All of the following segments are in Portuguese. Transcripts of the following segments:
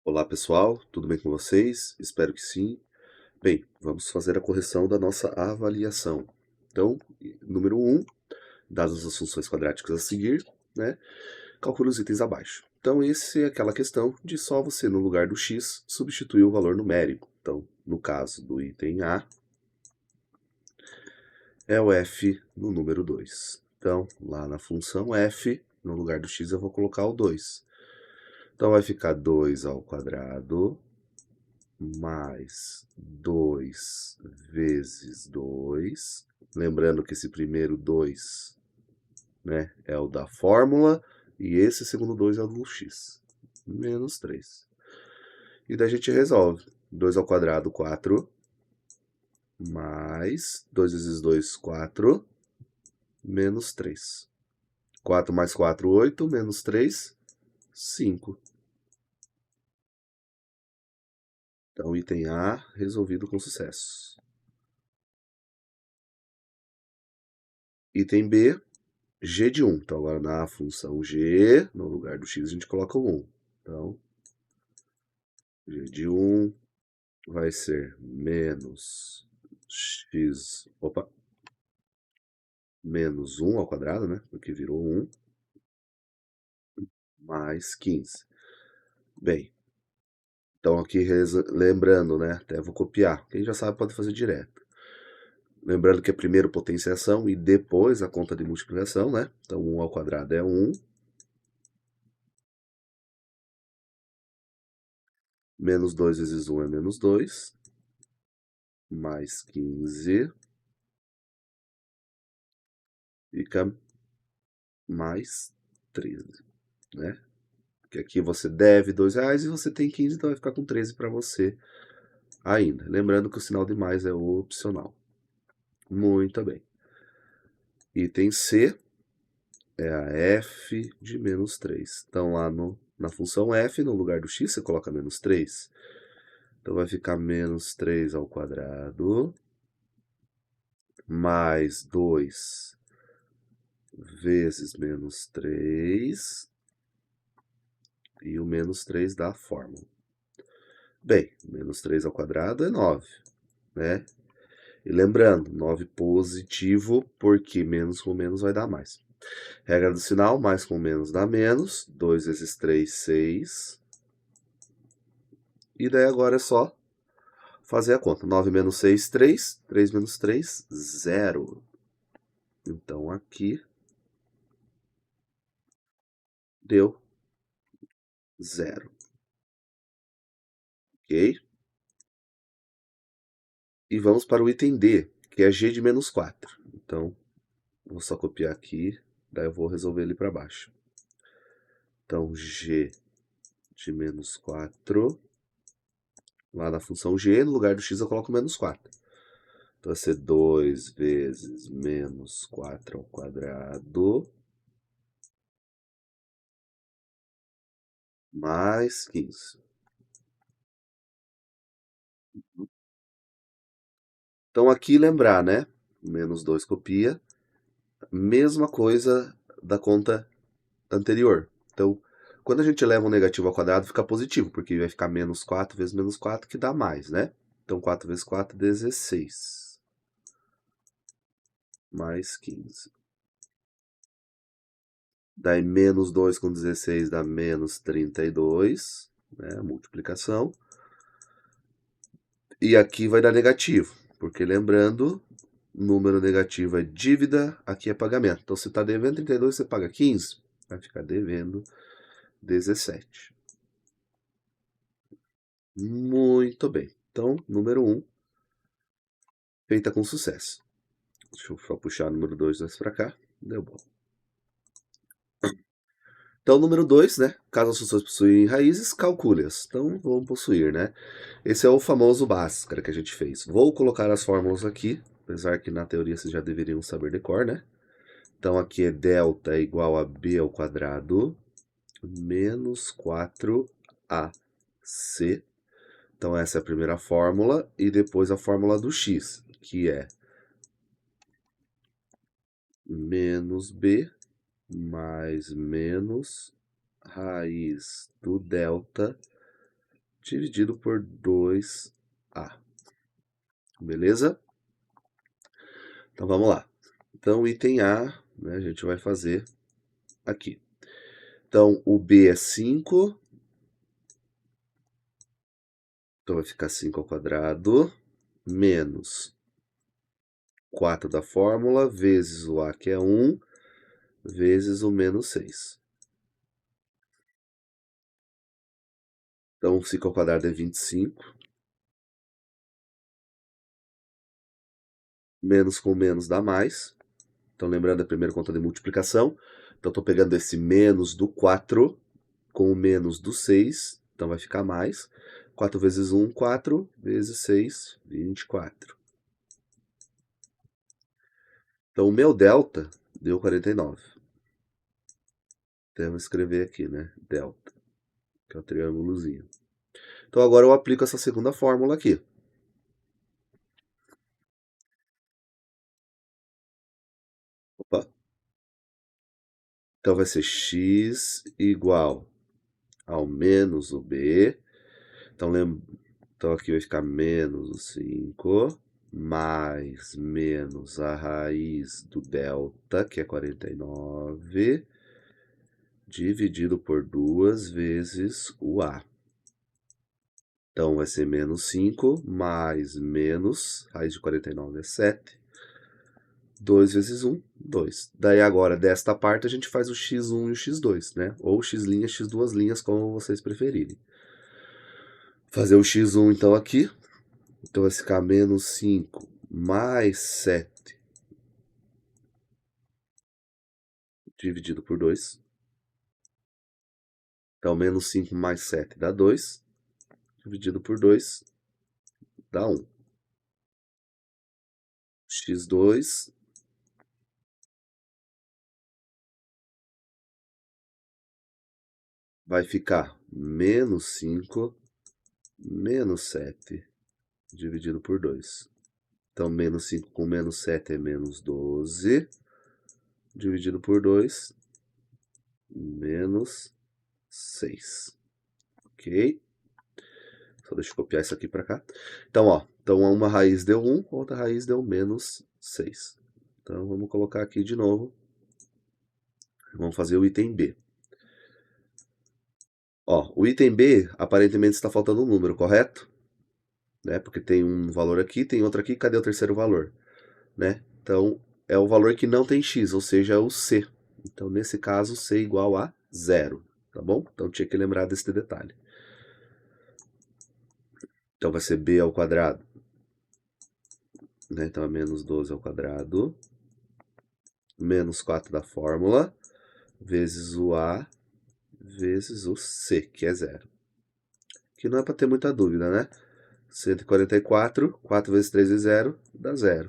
Olá pessoal, tudo bem com vocês? Espero que sim. Bem, vamos fazer a correção da nossa avaliação. Então, número 1, dadas as funções quadráticas a seguir, né, calcule os itens abaixo. Então, esse é aquela questão de só você, no lugar do x, substituir o valor numérico. Então, no caso do item A, é o f no número 2. Então, lá na função f, no lugar do x, eu vou colocar o 2. Então, vai ficar 2 ao quadrado mais 2 vezes 2. Lembrando que esse primeiro 2, né, é o da fórmula, e esse segundo 2 é o do x. Menos 3. E daí a gente resolve. 2 ao quadrado, 4. Mais 2 vezes 2, 4. Menos 3. 4 mais 4, 8. Menos 3, 5. Então, item A resolvido com sucesso. Item B, g de 1. Então, agora na função g, no lugar do x, a gente coloca o 1. Então, g de 1 vai ser menos x, menos 1 ao quadrado, né? Porque virou 1, mais 15. Bem, então aqui lembrando, né? Até vou copiar. Quem já sabe pode fazer direto. Lembrando que é primeiro potenciação e depois a conta de multiplicação, né? Então, 1 ao quadrado é 1. Menos 2 vezes 1 é menos 2. Mais 15. Fica mais 13, né? Porque aqui você deve R$ 2 e você tem 15, então vai ficar com 13 para você ainda. Lembrando que o sinal de mais é opcional. Muito bem. Item C é a f de menos 3. Então, lá na função f, no lugar do x, você coloca menos 3. Então, vai ficar menos 3 ao quadrado, mais 2 vezes menos 3, e o menos 3 da fórmula. Bem, menos 3 ao quadrado é 9, né? E lembrando, 9 positivo, porque menos com menos vai dar mais. Regra do sinal, mais com menos dá menos. 2 vezes 3, 6. E daí agora é só fazer a conta. 9 menos 6, 3. 3 menos 3, 0. Então aqui deu 0. Ok? E vamos para o item D, que é g de menos 4. Então, vou só copiar aqui, daí eu vou resolver ele para baixo. Então, g de menos 4, lá na função g, no lugar do x eu coloco menos 4. Então, vai ser 2 vezes menos 4 ao quadrado, mais 15. Então, aqui lembrar, né? Menos 2 copia. Mesma coisa da conta anterior. Então, quando a gente eleva um negativo ao quadrado, fica positivo, porque vai ficar menos 4 vezes menos 4, que dá mais, né? Então, 4 vezes 4, 16. Mais 15. Daí, menos 2 com 16 dá menos 32, né? Multiplicação. E aqui vai dar negativo, porque lembrando, número negativo é dívida, aqui é pagamento. Então, se está devendo 32, você paga 15, vai ficar devendo 17. Muito bem. Então, número 1, feita com sucesso. Deixa eu só puxar o número 2 mais para cá. Deu bom. Então, número 2, né? Caso as funções possuem raízes, calcule-as. Então, vamos possuir, né? Esse é o famoso Bhaskara que a gente fez. Vou colocar as fórmulas aqui, apesar que na teoria vocês já deveriam saber decor, né? Então, aqui é delta é igual a b ao quadrado menos 4ac. Então, essa é a primeira fórmula. E depois a fórmula do x, que é menos b mais menos raiz do delta dividido por 2A. Beleza? Então vamos lá. Então, o item A, né, a gente vai fazer aqui. Então, o B é 5. Então, vai ficar 5 ao quadrado, menos 4 da fórmula, vezes o A, que é 1, vezes o menos 6. Então, 5 ao quadrado é 25. Menos com menos dá mais. Então, lembrando a primeira conta de multiplicação. Então, estou pegando esse menos do 4 com o menos do 6. Então, vai ficar mais. 4 vezes 1, 4. Vezes 6, 24. Então, o meu delta deu 49. Então, eu vou escrever aqui, né? Delta, que é o triângulozinho. Então, agora eu aplico essa segunda fórmula aqui. Opa. Então, vai ser x igual ao menos o b. Então, aqui vai ficar menos o 5, mais menos a raiz do delta, que é 49, dividido por 2 vezes o a. Então, vai ser menos 5, mais menos, raiz de 49 é 7. 2 vezes 1, 2. Daí agora, desta parte, a gente faz o x1 e o x2, né? Ou x', x2', como vocês preferirem. Fazer o x1, então, aqui. Então, vai ficar menos 5 mais 7 dividido por 2. Então, menos 5 mais 7 dá 2. Dividido por 2 dá 1. x2 vai ficar menos 5 menos 7 dividido por 2. Então, menos 5 com menos 7 é menos 12. Dividido por 2, menos 6. Ok? Só deixa eu copiar isso aqui para cá. Então, ó, então uma raiz deu 1, outra raiz deu menos 6. Então, vamos colocar aqui de novo. Vamos fazer o item B. Ó, o item B, aparentemente está faltando um número, correto? Né? Porque tem um valor aqui, tem outro aqui, cadê o terceiro valor? Né? Então, é o valor que não tem x, ou seja, é o C. Então, nesse caso, C igual a 0, tá bom? Então, tinha que lembrar desse detalhe. Então, vai ser B ao quadrado. Né? Então, é menos 12 ao quadrado. Menos 4 da fórmula. Vezes o A, vezes o C, que é 0. Que não é para ter muita dúvida, né? 144, 4 vezes 3 é 0, dá 0.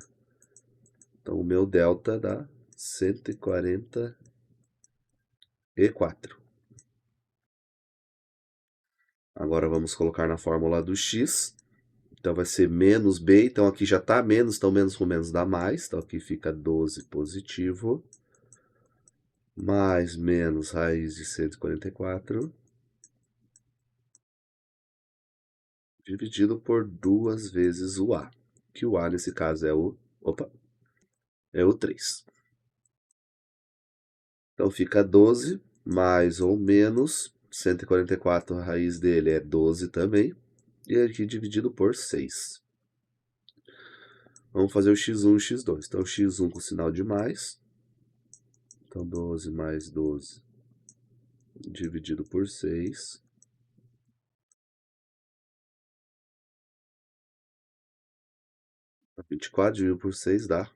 Então, o meu delta dá 144. Agora, vamos colocar na fórmula do x. Então, vai ser menos b. Então, aqui já está menos. Então, menos com menos dá mais. Então, aqui fica 12 positivo. Mais menos raiz de 144. Dividido por 2 vezes o a. Que o a, nesse caso, é o... Opa! É o 3. Então, fica 12 mais ou menos 144, a raiz dele é 12 também. E aqui dividido por 6. Vamos fazer o x1 e o x2. Então, x1 com sinal de mais. Então, 12 mais 12 dividido por 6. 24 dividido por 6 dá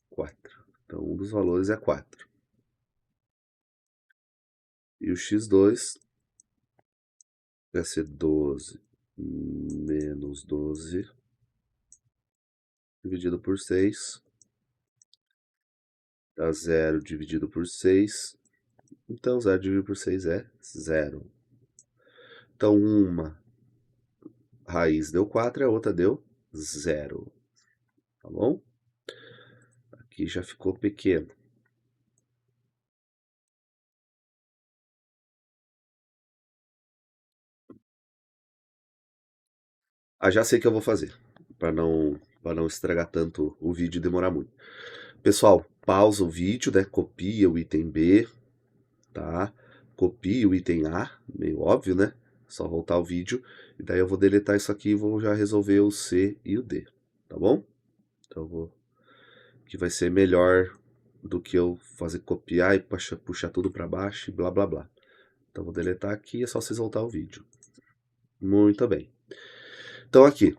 4. Então, um dos valores é 4. E o x2 vai ser 12 menos 12 dividido por 6. Dá 0 dividido por 6. Então, 0 dividido por 6 é 0. Então, uma raiz deu 4 e a outra deu 0. Tá bom? Aqui já ficou pequeno. Ah, já sei que eu vou fazer, para não estragar tanto o vídeo e demorar muito. Pessoal, pausa o vídeo, né? Copia o item B, tá? Copia o item A, meio óbvio, né? Só voltar o vídeo. E daí eu vou deletar isso aqui e vou já resolver o C e o D, tá bom? Então eu vou... que vai ser melhor do que eu fazer copiar e puxar tudo para baixo e blá blá blá. Então vou deletar aqui, é só vocês voltar o vídeo. Muito bem. Então aqui,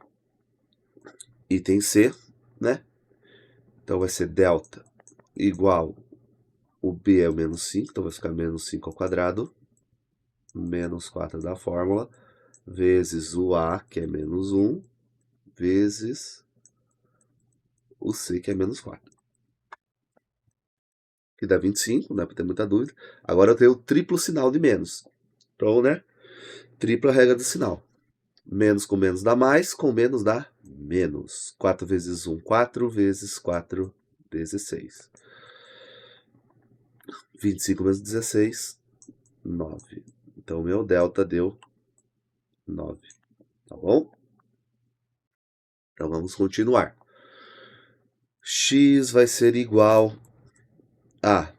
item C, né? Então vai ser delta igual, o B é o menos 5, então vai ficar menos 5 ao quadrado, menos 4 da fórmula, vezes o A, que é menos 1, vezes o C, que é menos 4. Que dá 25, não dá para ter muita dúvida. Agora eu tenho o triplo sinal de menos. Então, né? Tripla regra do sinal. Menos com menos dá mais, com menos dá menos. 4 vezes 1, 4, vezes 4, 16. 25 menos 16, 9. Então, meu delta deu 9. Tá bom? Então, vamos continuar. X vai ser igual a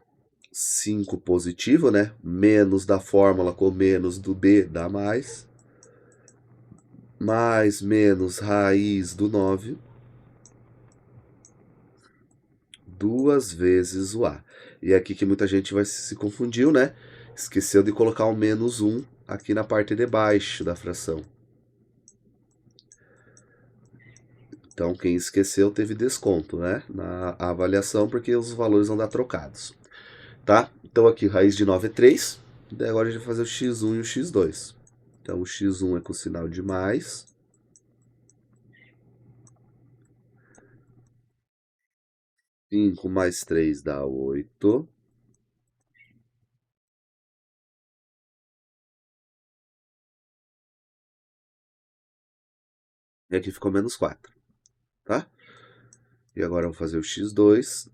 5 positivo, né? Menos da fórmula com menos do B dá mais. Mais menos raiz do 9. 2 vezes o A. E é aqui que muita gente se confundiu, né? Esqueceu de colocar o menos 1 aqui na parte de baixo da fração. Então, quem esqueceu teve desconto, né? Na avaliação, porque os valores vão dar trocados. Tá? Então, aqui, raiz de 9 é 3. Daí agora a gente vai fazer o x1 e o x2. Então, o x1 é com sinal de mais. 5 mais 3 dá 8. E aqui ficou menos 4. Tá? E agora eu vou fazer o x2.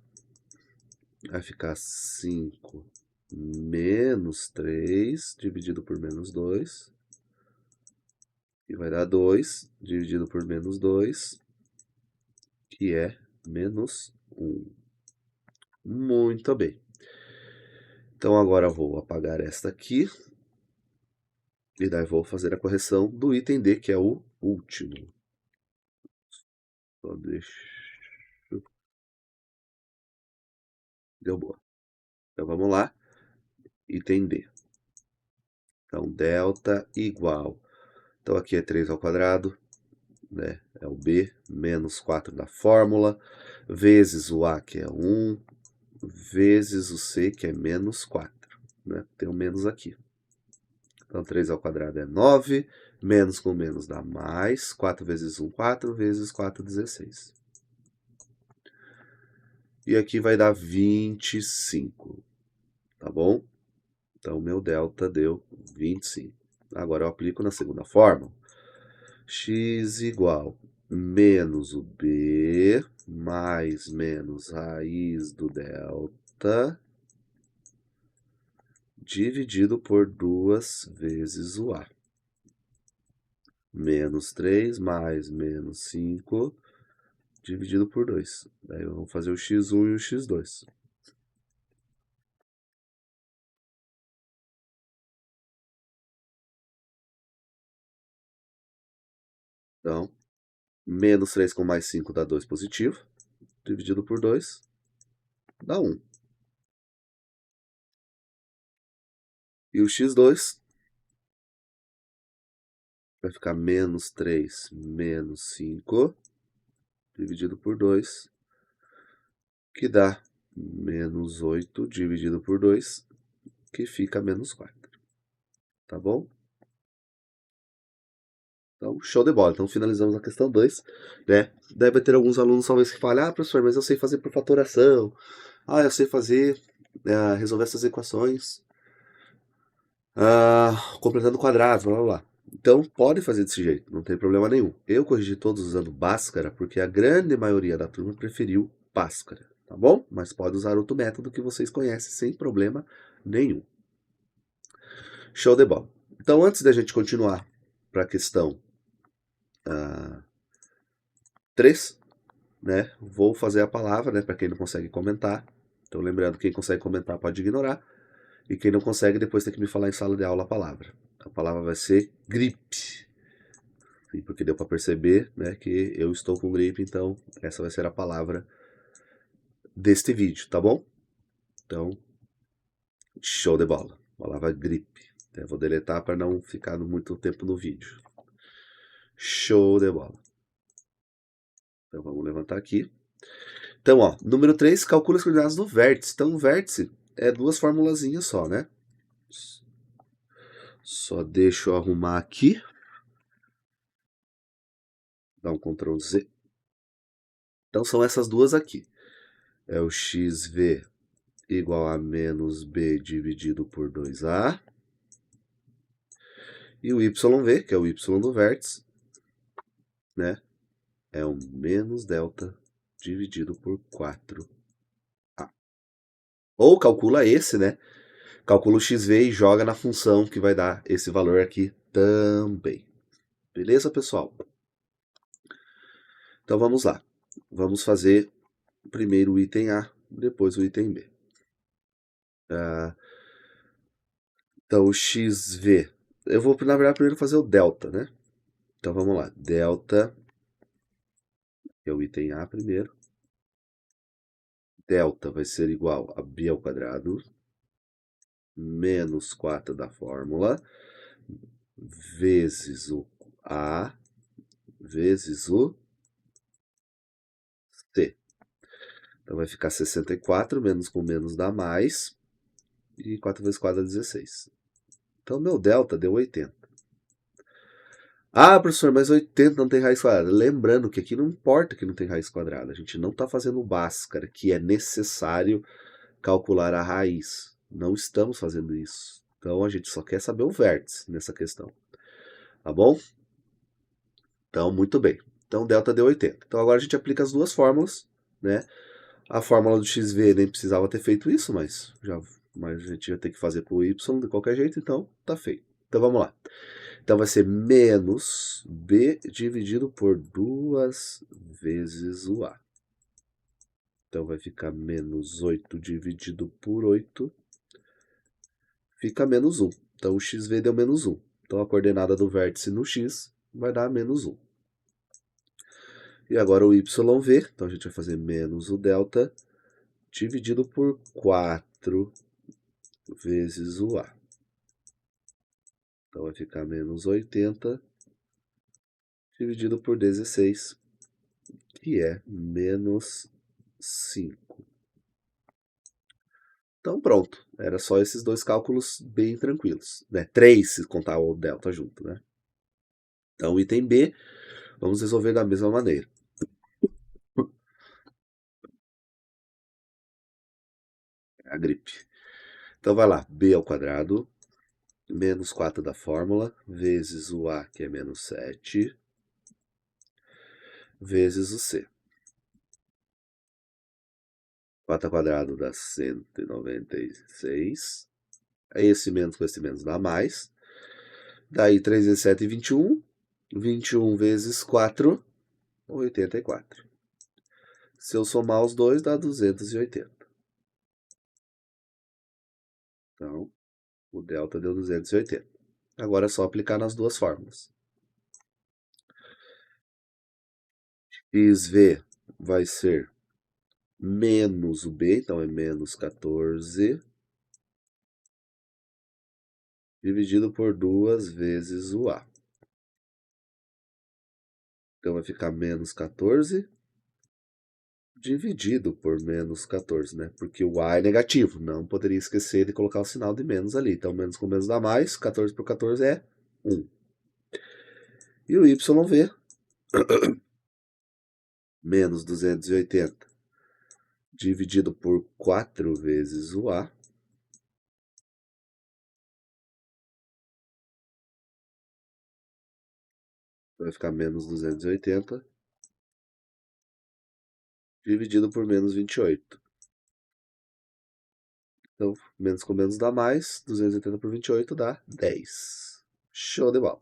Vai ficar 5 menos 3 dividido por menos 2. E vai dar 2 dividido por menos 2, que é menos 1. Muito bem. Então agora eu vou apagar esta aqui. E daí vou fazer a correção do item D, que é o último. Só deixa... Deu boa. Então vamos lá. Item D. Então, delta igual. Então aqui é 3 ao quadrado, né? É o B, menos 4 da fórmula, vezes o A, que é 1, vezes o C, que é menos 4. Né? Tem um menos aqui. Então, 3 ao quadrado é 9, menos com menos dá mais, 4 vezes 1, 4, vezes 4, 16. E aqui vai dar 25, tá bom? Então, meu delta deu 25. Agora eu aplico na segunda fórmula. X igual menos o B mais menos raiz do delta dividido por 2 vezes o A. Menos 3 mais menos 5 dividido por 2. Daí vamos fazer o x1 e o x2. Então, menos 3 com mais 5 dá 2 positivo, dividido por 2 dá 1. E o x2 vai ficar menos 3 menos 5, dividido por 2, que dá menos 8 dividido por 2, que fica menos 4. Tá bom? Então, show de bola. Então, finalizamos a questão 2, né? Deve ter alguns alunos, talvez, que falem, ah, professor, mas eu sei fazer por fatoração. Ah, eu sei fazer, resolver essas equações completando quadrados, blá blá blá. Então, pode fazer desse jeito, não tem problema nenhum. Eu corrigi todos usando Bhaskara, porque a grande maioria da turma preferiu Bhaskara, tá bom? Mas pode usar outro método que vocês conhecem sem problema nenhum. Show de bola. Então, antes da gente continuar para a questão 3, né? Vou fazer a palavra, né? Para quem não consegue comentar. Então, lembrando, quem consegue comentar pode ignorar. E quem não consegue, depois tem que me falar em sala de aula a palavra. A palavra vai ser gripe. E porque deu para perceber, né, que eu estou com gripe, então essa vai ser a palavra deste vídeo, tá bom? Então, show de bola. Palavra gripe. Eu vou deletar para não ficar muito tempo no vídeo. Show de bola. Então vamos levantar aqui. Então, ó, número 3, calcula as coordenadas do vértice. Então, o vértice é duas formulazinhas só, né? Só deixa eu arrumar aqui. Dá um Ctrl Z. Então, são essas duas aqui. É o xv igual a menos b dividido por 2a. E o YV, que é o Y do vértice, né? É o menos delta dividido por 4a. Ou calcula esse, né? Calcula o XV e joga na função que vai dar esse valor aqui também. Beleza, pessoal? Então vamos lá. Vamos fazer primeiro o item A, depois o item B. Então o XV, eu vou na verdade primeiro fazer o delta, né? Então vamos lá, delta, que é o item A primeiro. Delta vai ser igual a b ao quadrado menos 4 da fórmula vezes o A vezes o C. Então vai ficar 64, menos com menos dá mais, e 4 vezes 4 é 16. Então meu delta deu 80. Ah, professor, mas 80 não tem raiz quadrada. Lembrando que aqui não importa que não tem raiz quadrada. A gente não está fazendo Bhaskara, que é necessário calcular a raiz. Não estamos fazendo isso. Então a gente só quer saber o vértice nessa questão. Tá bom? Então, muito bem. Então, delta deu 80. Então, agora a gente aplica as duas fórmulas, né? A fórmula do XV nem precisava ter feito isso, mas a gente ia ter que fazer com o Y de qualquer jeito, então tá feito. Então, vamos lá. Então, vai ser menos B dividido por 2 vezes o A. Então, vai ficar menos 8 dividido por 8, fica menos 1. Então, o XV deu menos 1. Então, a coordenada do vértice no X vai dar menos 1. E agora o YV, então a gente vai fazer menos o delta dividido por 4 vezes o A. Então vai ficar menos 80 dividido por 16, que é menos 5. Então pronto, era só esses dois cálculos bem tranquilos, né? 3 se contar o delta junto, né? Então item B, vamos resolver da mesma maneira. A gripe. Então vai lá, b ao quadrado, menos 4 da fórmula, vezes o A, que é menos 7, vezes o C. 4 ao quadrado dá 196. Esse menos com esse menos dá mais. Daí 3 vezes 7, 21. 21 vezes 4, 84. Se eu somar os dois, dá 280. Então, o delta deu 280. Agora é só aplicar nas duas fórmulas. XV vai ser menos o B, então é menos 14, dividido por 2 vezes o A. Então vai ficar menos 14 dividido por menos 14, né? Porque o A é negativo, não poderia esquecer de colocar o sinal de menos ali. Então, menos com menos dá mais, 14 por 14 é 1. E o YV, menos 280, dividido por 4 vezes o A, vai ficar menos 280, dividido por menos 28. Então, menos com menos dá mais, 280 por 28 dá 10. Show de bola.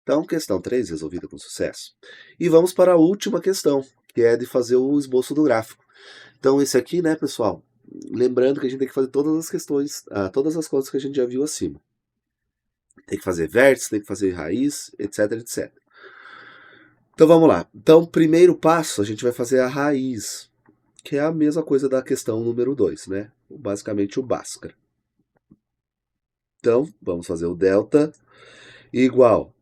Então, questão 3 resolvida com sucesso. E vamos para a última questão, que é de fazer o esboço do gráfico. Então, esse aqui, né, pessoal, lembrando que a gente tem que fazer todas as questões, todas as coisas que a gente já viu acima. Tem que fazer vértice, tem que fazer raiz, etc, etc. Então, vamos lá. Então, primeiro passo, a gente vai fazer a raiz, que é a mesma coisa da questão número 2, né? Basicamente o Bhaskara. Então, vamos fazer o delta igual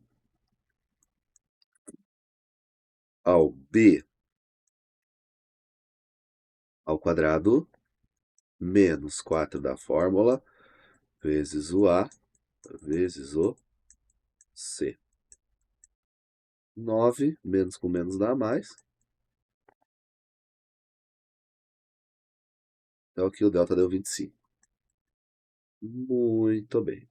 ao b ao quadrado menos 4 da fórmula vezes o a vezes o c. 9 menos com menos dá mais. Então aqui o delta deu 25. Muito bem.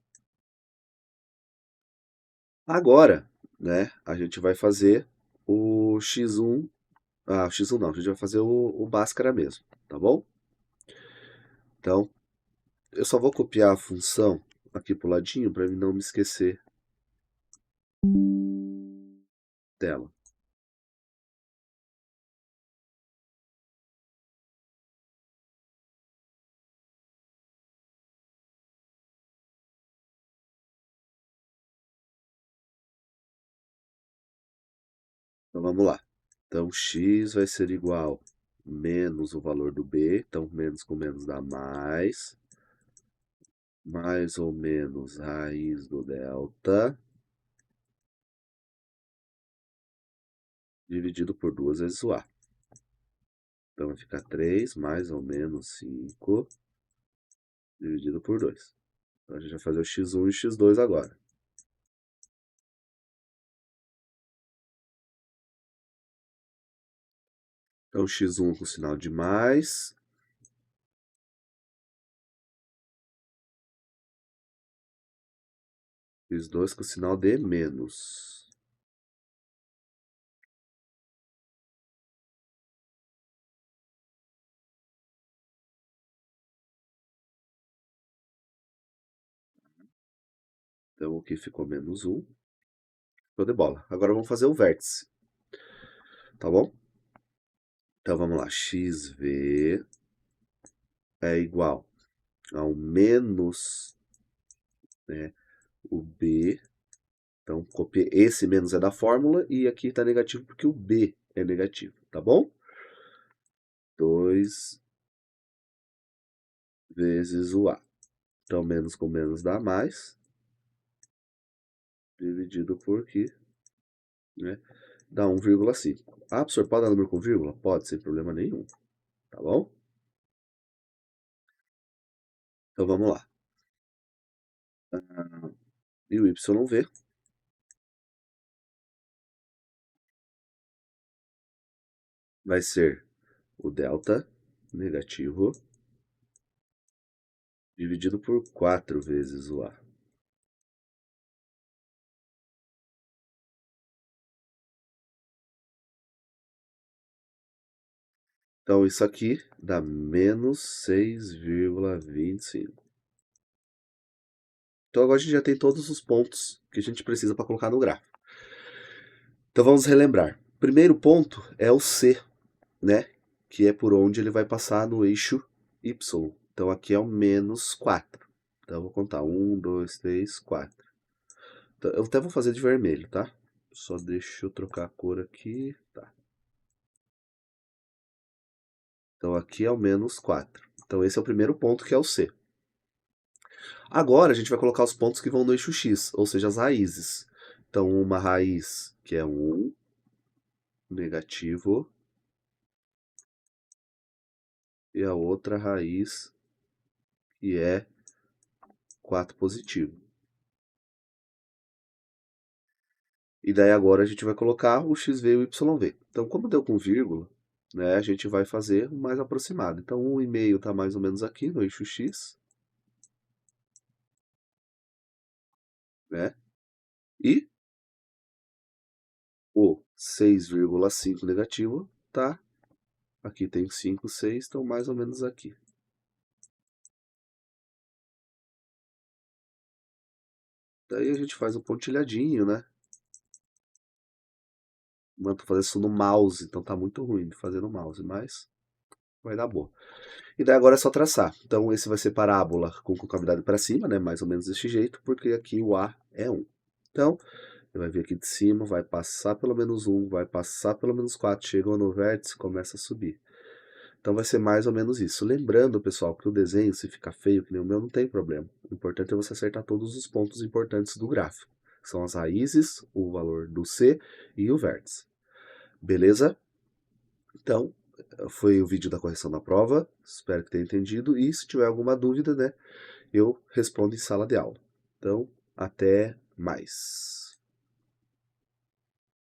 Agora, né, a gente vai fazer o x1. O x1 não, a gente vai fazer o Bhaskara mesmo, tá bom? Então, eu só vou copiar a função aqui pro ladinho para não me esquecer dela. Então vamos lá. Então x vai ser igual menos o valor do b, então menos com menos dá mais ou menos raiz do delta, dividido por 2 vezes o a. Então vai ficar 3 mais ou menos 5, dividido por 2. Então a gente vai fazer o x1 e o x2 agora. Então x1 com sinal de mais, x2 com sinal de menos. Então aqui ficou menos 1. Show de bola. Agora vamos fazer o vértice. Tá bom? Então vamos lá. xv é igual ao menos, né, o b. Então, copiei. Esse menos é da fórmula e aqui está negativo porque o b é negativo, tá bom? 2 vezes o a. Então, menos com menos dá mais, dividido por aqui, né? Dá 1,5. Ah, professor, pode dar número com vírgula? Pode, sem problema nenhum, tá bom? Então, vamos lá. E o YV vai ser o delta negativo dividido por 4 vezes o a. Então, isso aqui dá menos 6,25. Então, agora a gente já tem todos os pontos que a gente precisa para colocar no gráfico. Então, vamos relembrar. O primeiro ponto é o C, né? Que é por onde ele vai passar no eixo Y. Então, aqui é o menos 4. Então, eu vou contar 1, 2, 3, 4. Então, eu até vou fazer de vermelho, tá? Só deixa eu trocar a cor aqui. Tá. Então, aqui é o menos 4. Então, esse é o primeiro ponto, que é o C. Agora, a gente vai colocar os pontos que vão no eixo X, ou seja, as raízes. Então, uma raiz que é 1, negativo, e a outra raiz que é 4 positivo. E daí agora a gente vai colocar o xv e o yv. Então, como deu com vírgula, né, a gente vai fazer o mais aproximado. Então, 1,5 está mais ou menos aqui no eixo x, né? E o 6,5 negativo tá aqui, tem 5, 6, estão mais ou menos aqui. Daí a gente faz um pontilhadinho, né? Mano, tô fazendo isso no mouse, então tá muito ruim de fazer no mouse, mas vai dar boa. E daí agora é só traçar. Então esse vai ser parábola com concavidade para cima, né? Mais ou menos desse jeito, porque aqui o A é 1. Então, ele vai vir aqui de cima, vai passar pelo menos 1, vai passar pelo menos 4, chega no vértice, começa a subir. Então vai ser mais ou menos isso. Lembrando, pessoal, que o desenho, se ficar feio que nem o meu, não tem problema. O importante é você acertar todos os pontos importantes do gráfico. São as raízes, o valor do C e o vértice. Beleza? Então, foi o vídeo da correção da prova. Espero que tenha entendido. E se tiver alguma dúvida, né, eu respondo em sala de aula. Então, até mais.